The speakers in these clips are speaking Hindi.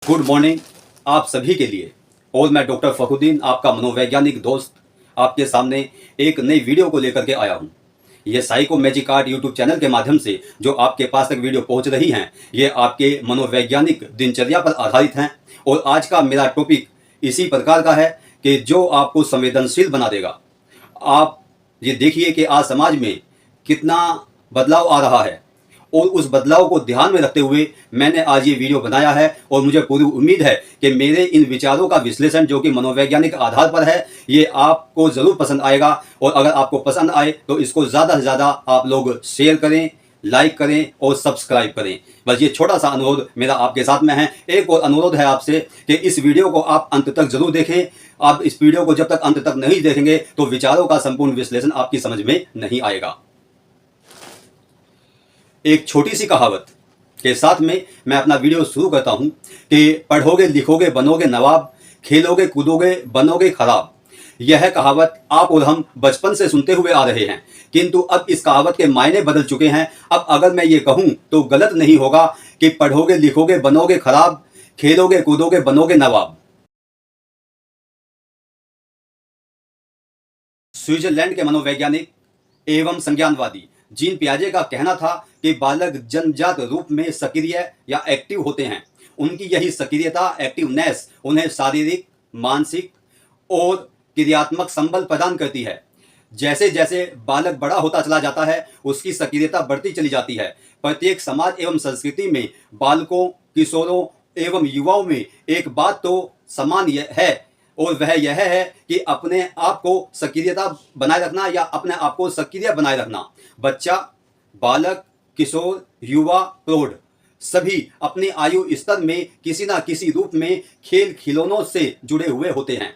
गुड मॉर्निंग आप सभी के लिए। और मैं डॉक्टर फखरुद्दीन, आपका मनोवैज्ञानिक दोस्त, आपके सामने एक नई वीडियो को लेकर के आया हूँ। ये psycho magic art YouTube channel के माध्यम से जो आपके पास तक वीडियो पहुँच रही हैं, ये आपके मनोवैज्ञानिक दिनचर्या पर आधारित हैं। और आज का मेरा टॉपिक इसी प्रकार का है कि जो आपको संवेदनशील बना देगा। आप ये देखिए कि आज समाज में कितना बदलाव आ रहा है, और उस बदलाव को ध्यान में रखते हुए मैंने आज ये वीडियो बनाया है। और मुझे पूरी उम्मीद है कि मेरे इन विचारों का विश्लेषण जो कि मनोवैज्ञानिक आधार पर है, ये आपको ज़रूर पसंद आएगा। और अगर आपको पसंद आए तो इसको ज़्यादा से ज़्यादा आप लोग शेयर करें, लाइक करें और सब्सक्राइब करें। बस ये छोटा सा अनुरोध मेरा आपके साथ में है। एक और अनुरोध है आपसे कि इस वीडियो को आप अंत तक जरूर देखें। आप इस वीडियो को जब तक अंत तक नहीं देखेंगे तो विचारों का संपूर्ण विश्लेषण आपकी समझ में नहीं आएगा। एक छोटी सी कहावत के साथ में मैं अपना वीडियो शुरू करता हूं कि पढ़ोगे लिखोगे बनोगे नवाब, खेलोगे कूदोगे बनोगे खराब। यह कहावत आप और हम बचपन से सुनते हुए आ रहे हैं, किंतु अब इस कहावत के मायने बदल चुके हैं। अब अगर मैं ये कहूं तो गलत नहीं होगा कि पढ़ोगे लिखोगे बनोगे खराब, खेलोगे कूदोगे बनोगे नवाब। स्विट्जरलैंड के मनोवैज्ञानिक एवं संज्ञानवादी जीन पियाजे का कहना था कि बालक जन्मजात रूप में सक्रिय या एक्टिव होते हैं। उनकी यही सक्रियता, एक्टिवनेस, उन्हें शारीरिक, मानसिक और क्रियात्मक संबल प्रदान करती है। जैसे जैसे बालक बड़ा होता चला जाता है, उसकी सक्रियता बढ़ती चली जाती है। प्रत्येक समाज एवं संस्कृति में बालकों, किशोरों एवं युवाओं में एक बात तो समान है, और वह यह है कि अपने आप को सक्रियता बनाए रखना या अपने आप को सक्रिय बनाए रखना। बच्चा, बालक, किशोर, युवा, प्रौढ़ सभी अपनी आयु स्तर में किसी न किसी रूप में खेल खिलौनों से जुड़े हुए होते हैं।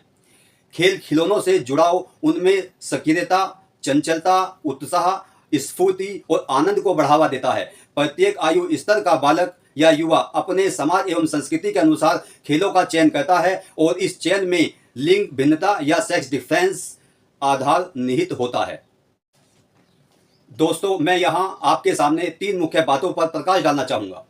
खेल खिलौनों से जुड़ाव उनमें सक्रियता, चंचलता, उत्साह, स्फूर्ति और आनंद को बढ़ावा देता है। प्रत्येक आयु स्तर का बालक या युवा अपने समाज एवं संस्कृति के अनुसार खेलों का चयन करता है, और इस चयन में लिंग भिन्नता या सेक्स डिफरेंस आधार निहित होता है। दोस्तों, मैं यहां आपके सामने तीन मुख्य बातों पर प्रकाश डालना चाहूंगा।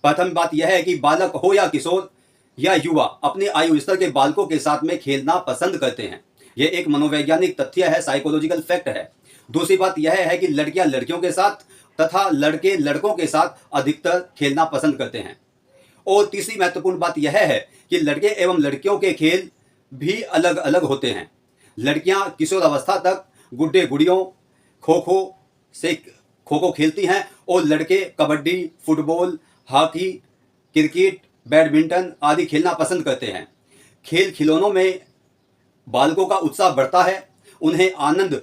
प्रथम बात यह है कि बालक हो या किशोर या युवा अपने आयु स्तर के बालकों के साथ में खेलना पसंद करते हैं। यह एक मनोवैज्ञानिक तथ्य है, साइकोलॉजिकल फैक्ट है। दूसरी बात यह है कि लड़कियां लड़कियों के साथ तथा लड़के लड़कों के साथ अधिकतर खेलना पसंद करते हैं। और तीसरी महत्वपूर्ण बात यह है कि लड़के एवं लड़कियों के खेल भी अलग अलग होते हैं। लड़कियां किशोर अवस्था तक गुड्डे गुड़ियों, खो खो खेलती हैं, और लड़के kabaddi, football, hockey, cricket, badminton आदि खेलना पसंद करते हैं। खेल खिलौनों में बालकों का उत्साह बढ़ता है, उन्हें आनंद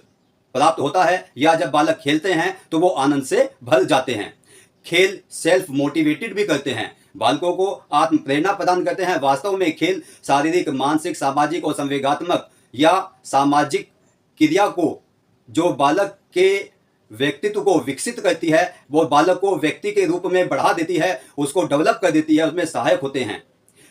प्राप्त होता है, या जब बालक खेलते हैं तो वो आनंद से भर जाते हैं। खेल सेल्फ मोटिवेटेड भी करते हैं, बालकों को आत्म प्रेरणा प्रदान करते हैं। वास्तव में खेल शारीरिक, मानसिक, सामाजिक और संवेगात्मक या सामाजिक क्रिया को जो बालक के व्यक्तित्व को विकसित करती है, वो बालक को व्यक्ति के रूप में बढ़ा देती है, उसको डेवलप कर देती है, उसमें सहायक होते हैं।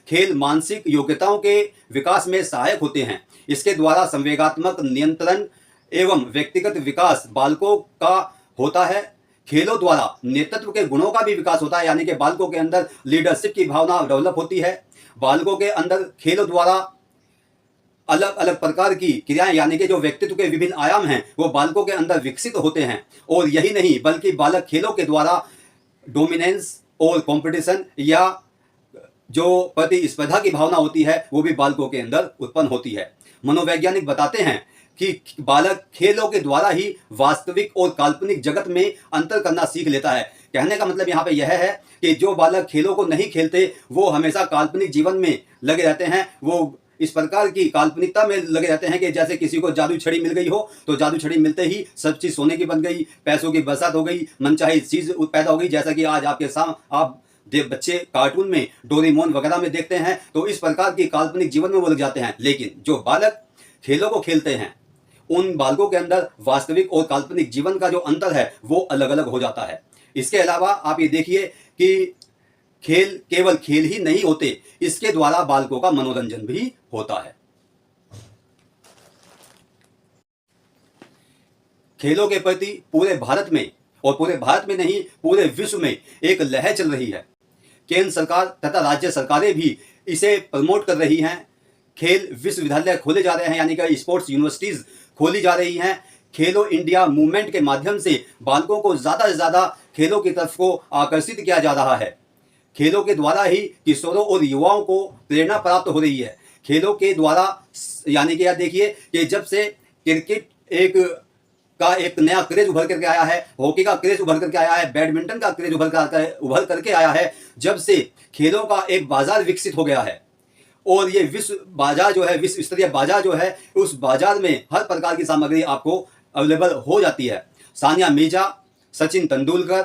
खेल मानसिक योग्यताओं के विकास में सहायक होते हैं। इसके द्वारा संवेगात्मक नियंत्रण एवं व्यक्तिगत विकास बालकों का होता है। खेलों द्वारा नेतृत्व के गुणों का भी विकास होता है, यानी कि बालकों के अंदर लीडरशिप की भावना डेवलप होती है। बालकों के अंदर खेलों द्वारा अलग अलग प्रकार की क्रियाएं, यानी कि जो व्यक्तित्व के विभिन्न आयाम हैं, वो बालकों के अंदर विकसित होते हैं। और यही नहीं, बल्कि बालक खेलों के द्वारा डोमिनेंस और कंपटीशन या जो प्रतिस्पर्धा की भावना होती है, वो भी बालकों के अंदर उत्पन्न होती है। मनोवैज्ञानिक बताते हैं कि बालक खेलों के द्वारा ही वास्तविक और काल्पनिक जगत में अंतर करना सीख लेता है। कहने का मतलब यहाँ पे यह है कि जो बालक खेलों को नहीं खेलते, वो हमेशा काल्पनिक जीवन में लगे रहते हैं। वो इस प्रकार की काल्पनिकता में लगे रहते हैं कि जैसे किसी को जादू छड़ी मिल गई हो, तो जादू छड़ी मिलते ही सब चीज सोने की बन गई, पैसों की बरसात हो गई, मनचाही चीज पैदा हो गई। जैसा कि आज आपके सामने आप बच्चे कार्टून में डोरेमोन वगैरह में देखते हैं, तो इस प्रकार की काल्पनिक जीवन में वो लग जाते हैं। लेकिन जो बालक खेलों को खेलते हैं, उन बालकों के अंदर वास्तविक और काल्पनिक जीवन का जो अंतर है, वो अलग अलग हो जाता है। इसके अलावा आप ये देखिए कि खेल केवल खेल ही नहीं होते, इसके द्वारा बालकों का मनोरंजन भी होता है। खेलों के प्रति पूरे भारत में, और पूरे भारत में नहीं पूरे विश्व में एक लहर चल रही है। केंद्र सरकार तथा राज्य सरकारें भी इसे प्रमोट कर रही हैं। खेल विश्वविद्यालय खोले जा रहे हैं, यानी कि स्पोर्ट्स यूनिवर्सिटीज़ खोली जा रही हैं। खेलो इंडिया मूवमेंट के माध्यम से बालकों को ज़्यादा से ज़्यादा खेलों की तरफ को आकर्षित किया जा रहा है। खेलों के द्वारा ही किशोरों और युवाओं को प्रेरणा प्राप्त हो रही है। खेलों के द्वारा यानी कि आप देखिए कि जब से क्रिकेट एक नया क्रेज उभर करके आया है, हॉकी का क्रेज उभर करके आया है, बैडमिंटन का क्रेज उभर करके आया है, जब से खेलों का एक बाजार विकसित हो गया है और ये विश्व बाजार जो है, विश्व स्तरीय बाजार जो है, उस बाजार में हर प्रकार की सामग्री आपको अवेलेबल हो जाती है। Sania Mirza, Sachin Tendulkar,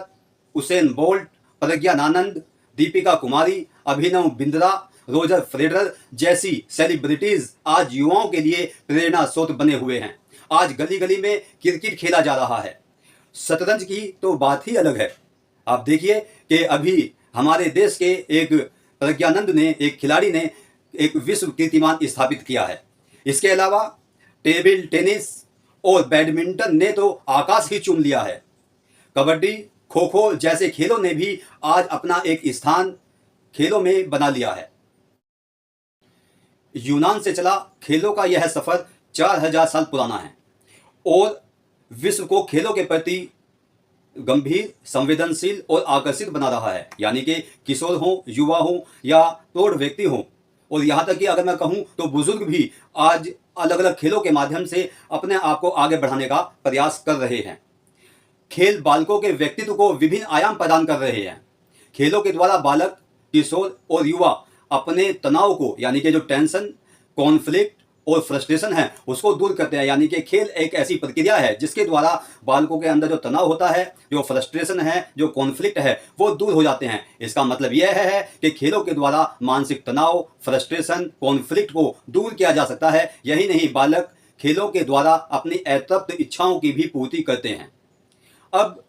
Usain bolt, Pragyanand, Deepika Kumari, Abhinav Bindra, Roger Federer जैसी सेलिब्रिटीज आज युवाओं के लिए प्रेरणा स्रोत बने हुए हैं। आज गली गली में क्रिकेट खेला जा रहा है। शतरंज की तो बात ही अलग है। आप देखिए कि अभी हमारे देश के एक प्रज्ञानंद ने, एक खिलाड़ी ने एक विश्व कीर्तिमान स्थापित किया है। इसके अलावा टेबल टेनिस और बैडमिंटन ने तो आकाश ही चूम लिया है। कबड्डी, खो खो जैसे खेलों ने भी आज अपना एक स्थान खेलों में बना लिया है। यूनान से चला खेलों का यह सफर 4000 साल पुराना है और विश्व को खेलों के प्रति गंभीर, संवेदनशील और आकर्षित बना रहा है। यानी कि किशोर हों, युवा हों या प्रौढ़ व्यक्ति हों, और यहाँ तक कि अगर मैं कहूँ तो बुजुर्ग भी आज अलग अलग खेलों के माध्यम से अपने आप को आगे बढ़ाने का प्रयास कर रहे हैं। खेल बालकों के व्यक्तित्व को विभिन्न आयाम प्रदान कर रहे हैं। खेलों के द्वारा बालक, किशोर और युवा अपने तनाव को, यानी कि जो टेंशन, कॉन्फ्लिक्ट और फ्रस्ट्रेशन है, उसको दूर करते हैं। यानी कि खेल एक ऐसी प्रक्रिया है जिसके द्वारा बालकों के अंदर जो तनाव होता है, जो फ्रस्ट्रेशन है, जो कॉन्फ्लिक्ट है, वो दूर हो जाते हैं। इसका मतलब यह है कि खेलों के द्वारा मानसिक तनाव, फ्रस्ट्रेशन, कॉन्फ्लिक्ट को दूर किया जा सकता है। यही नहीं, बालक खेलों के द्वारा अपनी अतृप्त इच्छाओं की भी पूर्ति करते हैं। अब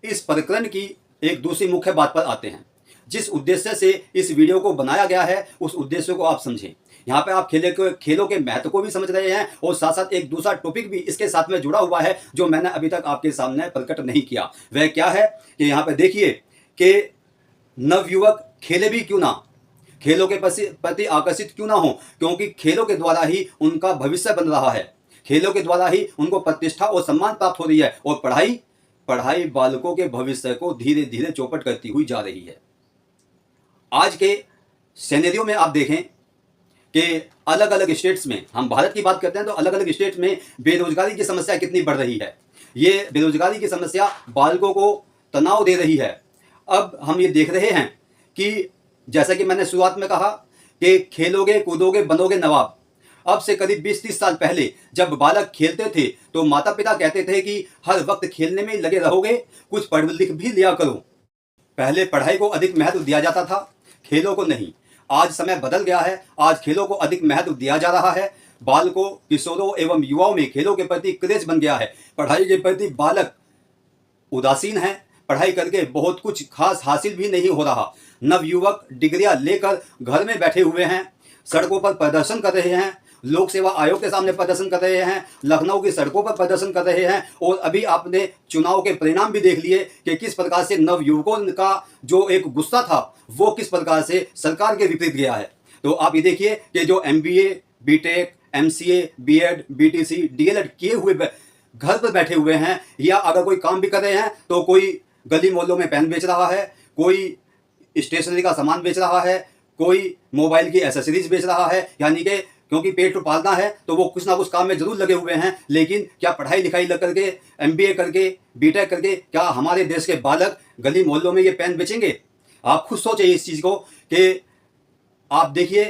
इस प्रकरण की एक दूसरी मुख्य बात पर आते हैं। जिस उद्देश्य से इस वीडियो को बनाया गया है, उस उद्देश्य को आप समझें। यहाँ पे आप खेलों के महत्व को भी समझ रहे हैं और साथ साथ एक दूसरा टॉपिक भी इसके साथ में जुड़ा हुआ है जो मैंने अभी तक आपके सामने प्रकट नहीं किया। वह क्या है कि यहाँ पे देखिए कि नवयुवक खेले भी क्यों ना, खेलों के प्रति आकर्षित क्यों ना हो, क्योंकि खेलों के द्वारा ही उनका भविष्य बन रहा है। खेलों के द्वारा ही उनको प्रतिष्ठा और सम्मान प्राप्त हो रही है और पढ़ाई बालकों के भविष्य को धीरे धीरे चौपट करती हुई जा रही है। आज के सिनेरियो में आप देखें कि अलग अलग स्टेट्स में, हम भारत की बात करते हैं तो अलग अलग स्टेट्स में बेरोजगारी की समस्या कितनी बढ़ रही है। ये बेरोजगारी की समस्या बालकों को तनाव दे रही है। अब हम ये देख रहे हैं कि जैसा कि मैंने शुरुआत में कहा कि खेलोगे, कूदोगे, बनोगे नवाब। अब से करीब 20-30 साल पहले जब बालक खेलते थे तो माता पिता कहते थे कि हर वक्त खेलने में लगे रहोगे, कुछ पढ़ लिख भी लिया करो। पहले पढ़ाई को अधिक महत्व दिया जाता था, खेलों को नहीं। आज समय बदल गया है, आज खेलों को अधिक महत्व दिया जा रहा है। बालकों, किशोरों एवं युवाओं में खेलों के प्रति क्रेज बन गया है। पढ़ाई के प्रति बालक उदासीन है, पढ़ाई करके बहुत कुछ खास हासिल भी नहीं हो रहा। नवयुवक डिग्रियां लेकर घर में बैठे हुए हैं, सड़कों पर प्रदर्शन कर रहे हैं, लोक सेवा आयोग के सामने प्रदर्शन कर रहे हैं, लखनऊ की सड़कों पर प्रदर्शन कर रहे हैं। और अभी आपने चुनाव के परिणाम भी देख लिए कि किस प्रकार से नवयुवकों का जो एक गुस्सा था वो किस प्रकार से सरकार के विपरीत गया है। तो आप ये देखिए कि जो MBA, BTech, MCA, B.Ed, BTC, DLED किए हुए घर पर बैठे हुए हैं, या अगर कोई काम भी कर रहे हैं तो कोई गली मोहल्लों में पेन बेच रहा है, कोई स्टेशनरी का सामान बेच रहा है, कोई मोबाइल की एसेसरीज बेच रहा है। यानी कि क्योंकि पेट तो पालना है तो वो कुछ ना कुछ काम में जरूर लगे हुए हैं। लेकिन क्या पढ़ाई लिखाई लग करके, MBA करके, BTech करके क्या हमारे देश के बालक गली मोहल्लों में ये पेन बेचेंगे? आप खुद सोचिए इस चीज़ को कि आप देखिए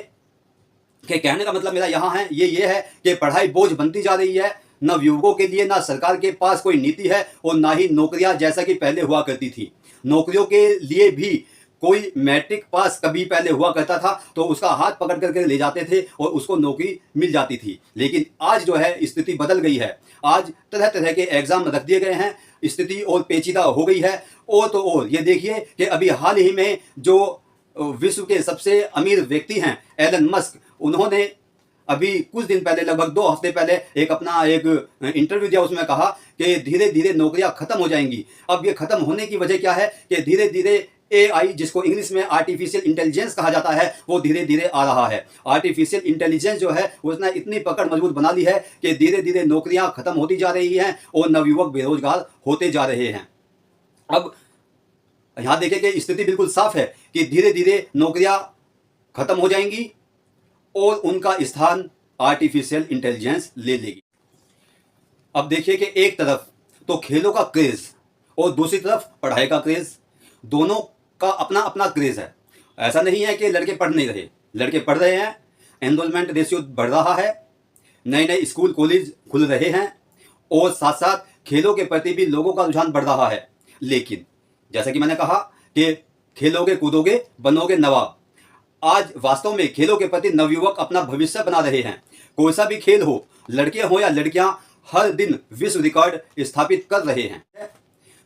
कि कहने का मतलब मेरा यहाँ है ये है कि पढ़ाई बोझ बनती जा रही है नवयुवकों के लिए। ना सरकार के पास कोई नीति है और ना ही नौकरियां जैसा कि पहले हुआ करती थी। नौकरियों के लिए भी कोई मैट्रिक पास कभी पहले हुआ करता था तो उसका हाथ पकड़ करके ले जाते थे और उसको नौकरी मिल जाती थी। लेकिन आज जो है स्थिति बदल गई है। आज तरह तरह के एग्जाम रख दिए गए हैं, स्थिति और पेचीदा हो गई है। और ये देखिए कि अभी हाल ही में जो विश्व के सबसे अमीर व्यक्ति हैं एलन मस्क, उन्होंने अभी कुछ दिन पहले, लगभग 2 हफ्ते पहले एक इंटरव्यू दिया। उसमें कहा कि धीरे धीरे नौकरियां खत्म हो जाएंगी। अब ये खत्म होने की वजह क्या है कि धीरे धीरे AI, जिसको इंग्लिश में आर्टिफिशियल इंटेलिजेंस कहा जाता है, वो धीरे धीरे आ रहा है। आर्टिफिशियल इंटेलिजेंस जो है उसने इतनी पकड़ मजबूत बना ली है कि धीरे धीरे नौकरियां खत्म होती जा रही हैं और नवयुवक बेरोजगार होते जा रहे हैं। अब यहां देखें कि स्थिति बिल्कुल साफ है कि धीरे धीरे नौकरियां खत्म हो जाएंगी और उनका स्थान आर्टिफिशियल इंटेलिजेंस ले लेगी। अब देखिए कि एक तरफ तो खेलों का क्रेज और दूसरी तरफ पढ़ाई का क्रेज, दोनों का अपना अपना क्रेज है। ऐसा नहीं है कि लड़के पढ़ नहीं रहे, लड़के पढ़ रहे हैं, एनरोलमेंट रेशियो बढ़ रहा है, नए नए स्कूल कॉलेज खुल रहे हैं और साथ साथ खेलों के प्रति भी लोगों का रुझान बढ़ रहा है। लेकिन जैसा कि मैंने कहा कि खेलोगे कूदोगे बनोगे नवाब। आज वास्तव में खेलों के प्रति नवयुवक अपना भविष्य बना रहे हैं। कोई सा भी खेल हो, लड़के हो या लड़कियां, हर दिन विश्व रिकॉर्ड स्थापित कर रहे हैं।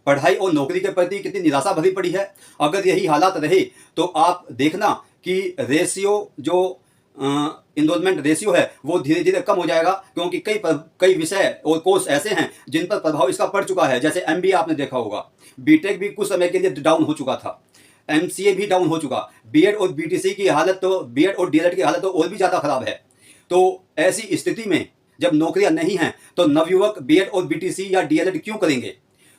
पढ़ाई और नौकरी के प्रति कितनी निराशा भरी पड़ी है। अगर यही हालात रहे तो आप देखना कि रेशियो जो इनरोलमेंट रेशियो है वो धीरे धीरे कम हो जाएगा, क्योंकि कई विषय और कोर्स ऐसे हैं जिन पर प्रभाव इसका पड़ चुका है। जैसे MBA आपने देखा होगा, BTech भी कुछ समय के लिए डाउन हो चुका था, MCA भी डाउन हो चुका, B.Ed और BTC की हालत तो B.Ed और D.Led की हालत तो और भी ज़्यादा खराब है। तो ऐसी स्थिति में जब नौकरियां नहीं हैं तो नवयुवक B.Ed और BTC या D.Led क्यों करेंगे।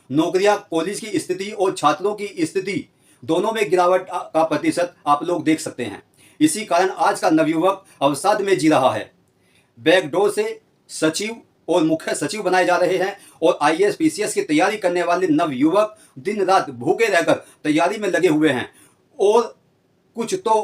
नौकरियां, कॉलेज की स्थिति और छात्रों की स्थिति दोनों में गिरावट का प्रतिशत आप लोग देख सकते हैं। इसी कारण आज का नवयुवक अवसाद में जी रहा है। बैकडोर से सचिव और मुख्य सचिव बनाए जा रहे हैं और IAS PCS की तैयारी करने वाले नवयुवक दिन रात भूखे रहकर तैयारी में लगे हुए हैं। और कुछ तो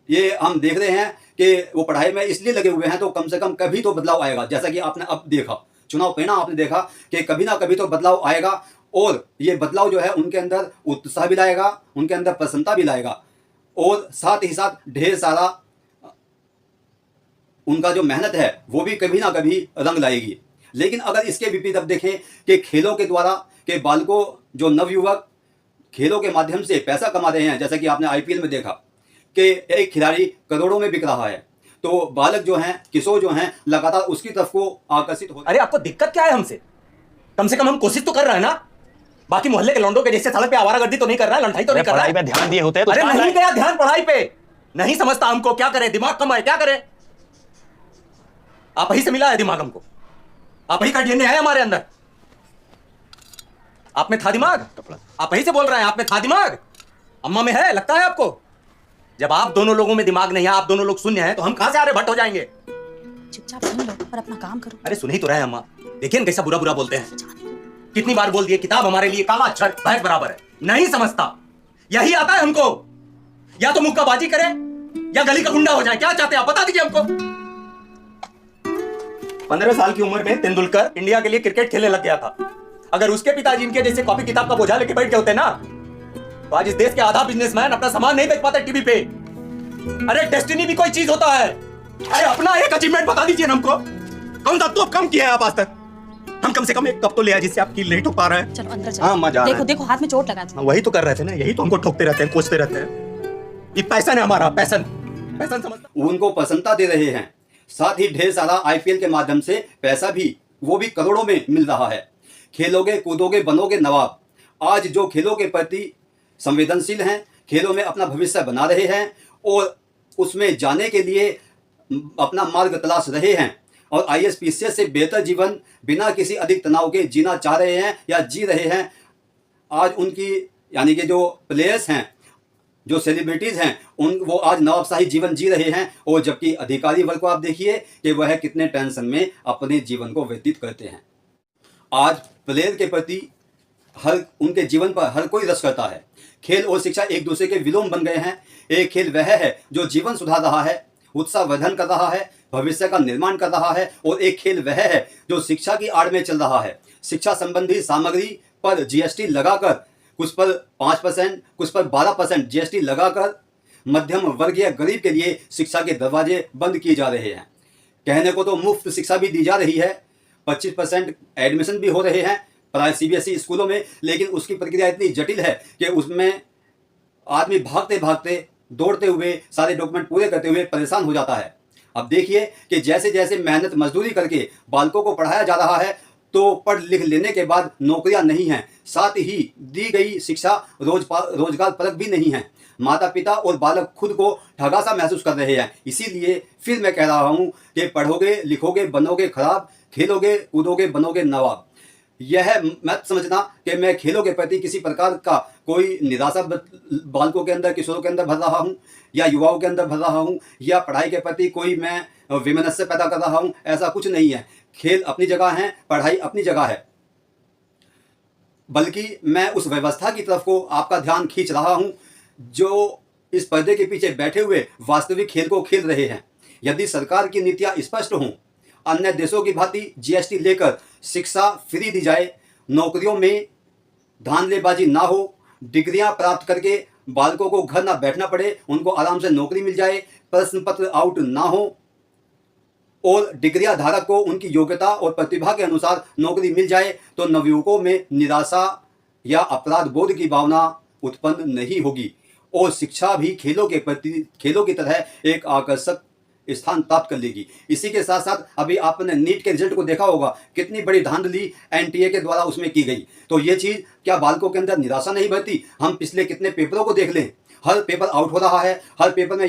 ये हम देख रहे हैं कि वो पढ़ाई में इसलिए लगे हुए हैं तो कम से कम कभी तो बदलाव आएगा। जैसा कि आपने अब देखा, चुनाव परिणाम आपने देखा कि कभी ना कभी तो बदलाव आएगा और ये बदलाव जो है उनके अंदर उत्साह भी लाएगा, उनके अंदर प्रसन्नता भी लाएगा और साथ ही साथ ढेर सारा उनका जो मेहनत है वो भी कभी ना कभी रंग लाएगी। लेकिन अगर इसके विपरीत अब देखें कि खेलों के द्वारा के बालकों, जो नवयुवक खेलों के माध्यम से पैसा कमा रहे हैं, जैसा कि आपने IPL में देखा कि एक खिलाड़ी करोड़ों में बिक रहा है, तो बालक जो हैं, किशोर जो हैं, लगातार उसकी तरफ को आकर्षित हो। अरे आपको दिक्कत क्या है हमसे? कम से कम हम कोशिश तो कर रहे हैं ना। बाकी मोहल्ले के लौंडों के जैसे सड़क पे आवारागर्दी तो नहीं कर रहा है, लंठाई तो नहीं कर रहा है। पढ़ाई पे ध्यान दिए होते तो अरे नहीं गया ध्यान पढ़ाई पे, नहीं समझता हमको, क्या करे, दिमाग कम है, क्या करे। आप ही से मिला है दिमाग हमको, आप ही का DNA है हमारे अंदर। आप में था दिमाग, आप ही से बोल रहे हैं, आप में था दिमाग, अम्मा में है, लगता है आपको। जब आप दोनों लोगों में दिमाग नहीं है, आप दोनों लोग शून्य हैं, तो हम कहां से आरे भट्ट हो जाएंगे। चुपचाप सुन लो और अपना काम करो। अरे सुन ही तो रहे हैं अम्मा, देखिए ना कैसा बुरा बुरा बोलते हैं। कितनी बार बोल दिए किताब हमारे लिए काला अक्षर भैंस बराबर है, नहीं समझता। यही आता है हमको, या तो मुक्काबाजी करे या गली का गुंडा हो जाए। क्या चाहते हैं आप, बता दीजिए हमको। 15 साल की उम्र में तेंदुलकर इंडिया के लिए क्रिकेट खेलने लग गया था। अगर उसके पिताजी इनके जैसे कॉपी किताब का बोझा लेके बैठ के होते ना, तो आज इस देश के आधा बिजनेसमैन अपना सामान नहीं बेच पाते टीवी पे। अरे डेस्टिनी भी कोई चीज होता है। अरे अपना एक अचीवमेंट बता दीजिए हमको, कौन सा तो कम किया है आप आज तक। हम कम से कम एक कप तो ले आए जिससे आप कील नहीं ठोक पा रहे हैं। चलो अंदर चलो। हाँ, मजा देखो देखो हाथ में चोट लगा था। वही तो कर रहे थे ना, यही तो हमको ठोकते रहते हैं, कोसते रहते हैं। ये पैसन है हमारा, पैसन पैसन समझता। उनको प्रसन्नता दे रहे हैं, साथ ही ढेर सारा IPL के माध्यम से पैसा भी, वो भी करोड़ों में मिल रहा है। खेलोगे कूदोगे बनोगे नवाब। आज जो खेलों के प्रति संवेदनशील हैं, खेलों में अपना भविष्य बना रहे हैं और उसमें जाने के लिए अपना मार्ग तलाश रहे हैं और IAS PCS से बेहतर जीवन बिना किसी अधिक तनाव के जीना चाह रहे हैं या जी रहे हैं। आज उनकी यानी कि जो प्लेयर्स हैं, जो सेलिब्रिटीज़ हैं, वो आज नवाबशाही जीवन जी रहे हैं। और जबकि अधिकारी वर्ग को आप देखिए कि वह कितने टेंशन में अपने जीवन को व्यतीत करते हैं। आज प्लेयर के प्रति उनके जीवन पर हर कोई रस करता है। खेल और शिक्षा एक दूसरे के विलोम बन गए हैं। एक खेल वह है जो जीवन सुधार रहा है, उत्साहवर्धन कर रहा है, भविष्य का निर्माण कर रहा है, और एक खेल वह है जो शिक्षा की आड़ में चल रहा है। शिक्षा संबंधी सामग्री पर GST लगाकर, कुछ पर 5%, कुछ पर 12% GST लगाकर मध्यम वर्गीय गरीब के लिए शिक्षा के दरवाजे बंद किए जा रहे हैं। कहने को तो मुफ्त शिक्षा भी दी जा रही है, 25% एडमिशन भी हो रहे हैं प्राय CBSE स्कूलों में, लेकिन उसकी प्रक्रिया इतनी जटिल है कि उसमें आदमी भागते भागते, दौड़ते हुए, सारे डॉक्यूमेंट पूरे करते हुए परेशान हो जाता है। अब देखिए कि जैसे जैसे मेहनत मजदूरी करके बालकों को पढ़ाया जा रहा है, तो पढ़ लिख लेने के बाद नौकरियां नहीं हैं, साथ ही दी गई शिक्षा रोजगार परक भी नहीं है। माता पिता और बालक खुद को ठगा सा महसूस कर रहे हैं। इसीलिए फिर मैं कह रहा हूं कि पढ़ोगे लिखोगे बनोगे खराब, खेलोगे कूदोगे बनोगे नवाब। यह मत समझना कि मैं खेलों के प्रति किसी प्रकार का कोई निराशा बालकों के अंदर, किशोरों के अंदर भर रहा हूं या युवाओं के अंदर भर रहा हूं, या पढ़ाई के प्रति कोई मैं विमनस्य पैदा कर रहा हूं। ऐसा कुछ नहीं है। खेल अपनी जगह है, पढ़ाई अपनी जगह है, बल्कि मैं उस व्यवस्था की तरफ को आपका ध्यान खींच रहा हूं जो इस पर्दे के पीछे बैठे हुए वास्तविक खेल को खेल रहे हैं। यदि सरकार की नीतियां स्पष्ट हों, अन्य देशों की भांति जीएसटी लेकर शिक्षा फ्री दी जाए, नौकरियों में धांधलेबाजी ना हो, डिग्रियां प्राप्त करके बालकों को घर ना बैठना पड़े, उनको आराम से नौकरी मिल जाए, प्रश्न पत्र आउट ना हो और डिग्रियां धारक को उनकी योग्यता और प्रतिभा के अनुसार नौकरी मिल जाए, तो नवयुवकों में निराशा या अपराध बोध की भावना उत्पन्न नहीं होगी और शिक्षा भी खेलों की तरह एक आकर्षक स्थान प्राप्त कर लेगी। इसी के साथ साथ अभी आपने नीट के रिजल्ट को देखा होगा, कितनी बड़ी धांधली एनटीए के द्वारा उसमें की गई। तो ये चीज़ क्या बालकों के अंदर निराशा नहीं भरती? हम पिछले कितने पेपरों को देख लें, हर पेपर आउट हो रहा है, हर पेपर में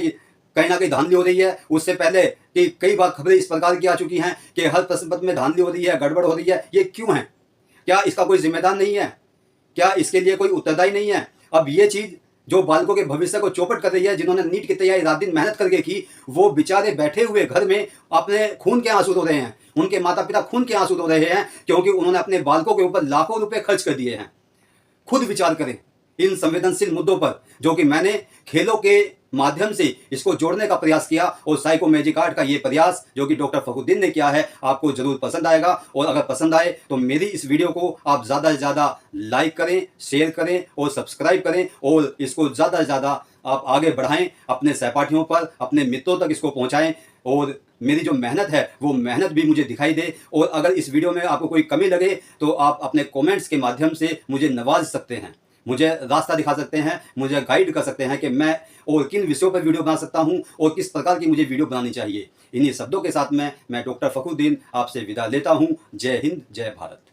कहीं ना कहीं धांधली हो रही है। उससे पहले कि कई बार खबरें इस प्रकार की आ चुकी हैं कि हर प्रश्न पत्र में धांधली हो रही है, गड़बड़ हो रही है। ये क्यों है? क्या इसका कोई जिम्मेदार नहीं है? क्या इसके लिए कोई उत्तरदायी नहीं है? अब ये चीज़ जो बालकों के भविष्य को चौपट कर रही है, जिन्होंने नीट की तैयारी रात दिन मेहनत करके की, वो बेचारे बैठे हुए घर में अपने खून के आंसू रो रहे हैं। उनके माता पिता खून के आंसू रो रहे हैं क्योंकि उन्होंने अपने बालकों के ऊपर लाखों रुपए खर्च कर दिए हैं। खुद विचार करें इन संवेदनशील मुद्दों पर, जो कि मैंने खेलों के माध्यम से इसको जोड़ने का प्रयास किया। और साइको मैजिक आर्ट का ये प्रयास जो कि डॉक्टर फखरुद्दीन ने किया है, आपको जरूर पसंद आएगा। और अगर पसंद आए तो मेरी इस वीडियो को आप ज़्यादा से ज़्यादा लाइक करें, शेयर करें और सब्सक्राइब करें, और इसको ज़्यादा से ज़्यादा आप आगे बढ़ाएं, अपने सहपाठियों पर, अपने मित्रों तक इसको पहुंचाएं। और मेरी जो मेहनत है वो मेहनत भी मुझे दिखाई दे। और अगर इस वीडियो में आपको कोई कमी लगे तो आप अपने कमेंट्स के माध्यम से मुझे नवाज सकते हैं, मुझे रास्ता दिखा सकते हैं, मुझे गाइड कर सकते हैं कि मैं और किन विषयों पर वीडियो बना सकता हूं और किस प्रकार की मुझे वीडियो बनानी चाहिए। इन्हीं शब्दों के साथ मैं डॉक्टर फखरुद्दीन आपसे विदा लेता हूं। जय हिंद, जय भारत।